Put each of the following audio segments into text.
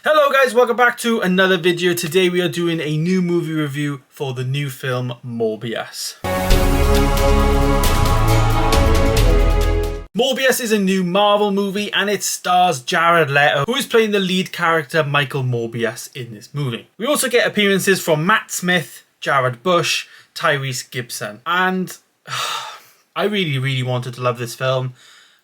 Hello guys, welcome back to another video. Today we are doing a new movie review for the new film Morbius. Morbius is a new Marvel movie and it stars Jared Leto, who is playing the lead character Michael Morbius in this movie. We also get appearances from Matt Smith, Jared Bush, Tyrese Gibson, and I really wanted to love this film,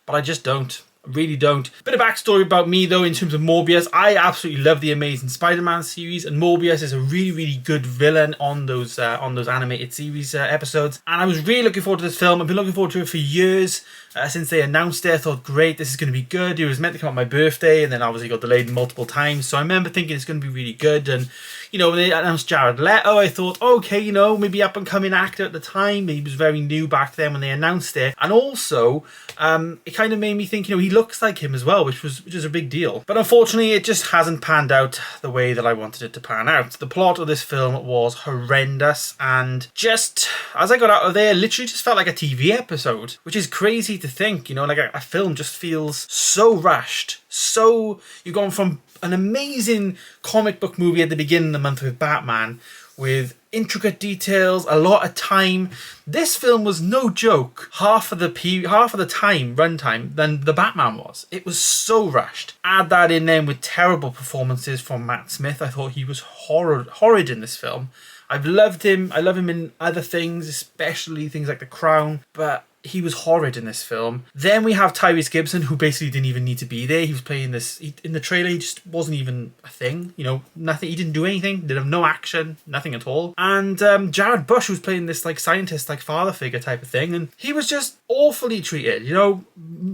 but I just don't. Really don't. Bit of backstory about me though in terms of Morbius. I absolutely love the Amazing Spider-Man series, and Morbius is a really good villain on those animated series episodes. And I was really looking forward to this film. I've been looking forward to it for years. Since they announced it, I thought, great, this is going to be good. It was meant to come out on my birthday, and then obviously got delayed multiple times. So I remember thinking it's going to be really good. And you know, when they announced Jared Leto, I thought, okay, you know, maybe up and coming actor at the time. He was very new back then when they announced it. And also, it kind of made me think, you know, he looks like him as well, which is a big deal. But unfortunately, it just hasn't panned out the way that I wanted it to pan out. The plot of this film was horrendous, and just as I got out of there, literally just felt like a TV episode, which is crazy to think, you know, like a film just feels so rushed. So you've gone from an amazing comic book movie at the beginning of the month with Batman, with intricate details, a lot of time. This film was no joke. Half of the time runtime than the Batman was. It was so rushed. Add that in then with terrible performances from Matt Smith. I thought he was horrid in this film. I've loved him. I love him in other things, especially things like The Crown, but he was horrid in this film. Then we have Tyrese Gibson, who basically didn't even need to be there. He was playing this in the trailer. He just wasn't even a thing, you know, nothing. He didn't do anything, did have no action, nothing at all. And Jared Bush was playing this like scientist, like father figure type of thing, and he was just awfully treated. You know,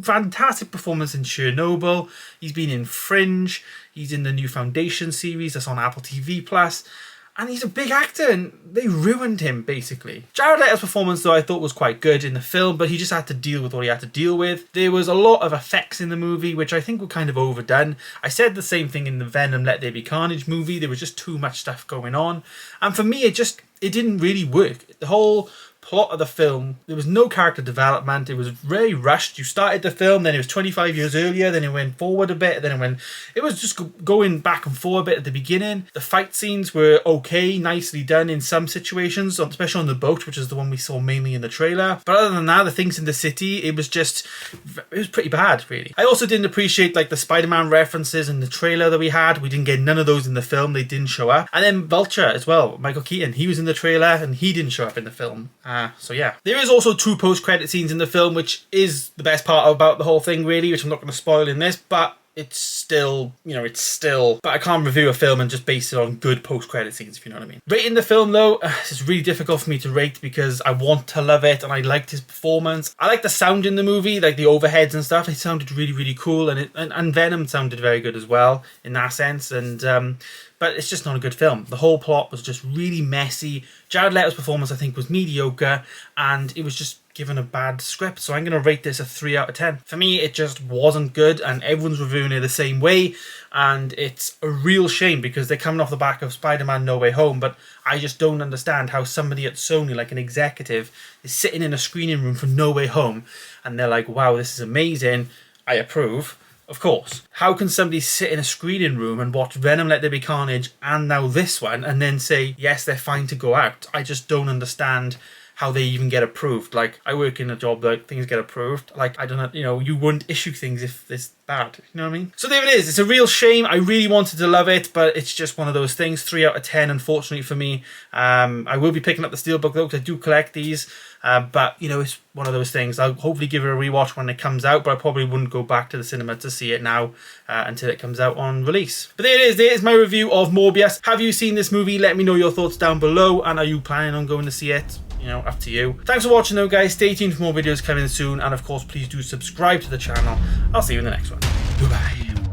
fantastic performance in Chernobyl. He's been in Fringe. He's in the new Foundation series that's on Apple TV Plus. And he's a big actor, and they ruined him, basically. Jared Leto's performance, though, I thought was quite good in the film, but he just had to deal with what he had to deal with. There was a lot of effects in the movie, which I think were kind of overdone. I said the same thing in the Venom Let There Be Carnage movie. There was just too much stuff going on. And for me, it didn't really work. The whole plot of the film, there was no character development. It was very rushed. You started the film, then it was 25 years earlier, then it went forward a bit, then it was just going back and forth a bit at the beginning. The fight scenes were okay, nicely done in some situations, especially on the boat, which is the one we saw mainly in the trailer. But other than that, the things in the city, it was pretty bad, really. I also didn't appreciate like the Spider-Man references in the trailer that we had. We didn't get none of those in the film. They didn't show up. And then Vulture as well, Michael Keaton, he was in the trailer and he didn't show up in the film. So yeah. There is also 2 post-credit scenes in the film, which is the best part about the whole thing, really, which I'm not going to spoil in this, but it's still, you know, but I can't review a film and just base it on good post-credit scenes, if you know what I mean. Rating the film, though, it's really difficult for me to rate because I want to love it and I liked his performance. I like the sound in the movie, like the overheads and stuff. It sounded really cool, and Venom sounded very good as well in that sense, but it's just not a good film. The whole plot was just really messy. Jared Leto's performance, I think, was mediocre, and it was just given a bad script. So I'm going to rate this a 3 out of 10. For me, it just wasn't good, and everyone's reviewing it the same way, and it's a real shame because they're coming off the back of Spider-Man No Way Home, but I just don't understand how somebody at Sony, like an executive, is sitting in a screening room for No Way Home, and they're like, wow, this is amazing, I approve. Of course. How can somebody sit in a screening room and watch Venom Let There Be Carnage and now this one and then say, yes, they're fine to go out? I just don't understand how they even get approved. Like, I work in a job that things get approved. Like, I don't know, you know, you wouldn't issue things if it's bad. You know what I mean? So there it is. It's a real shame. I really wanted to love it, but it's just one of those things. 3 out of 10, unfortunately for me. I will be picking up the Steelbook though, because I do collect these. But, you know, it's one of those things. I'll hopefully give it a rewatch when it comes out, but I probably wouldn't go back to the cinema to see it now until it comes out on release. But there it is. There is my review of Morbius. Have you seen this movie? Let me know your thoughts down below. And are you planning on going to see it? You know, up to you. Thanks for watching though, guys. Stay tuned for more videos coming soon. And of course, please do subscribe to the channel. I'll see you in the next one. Goodbye.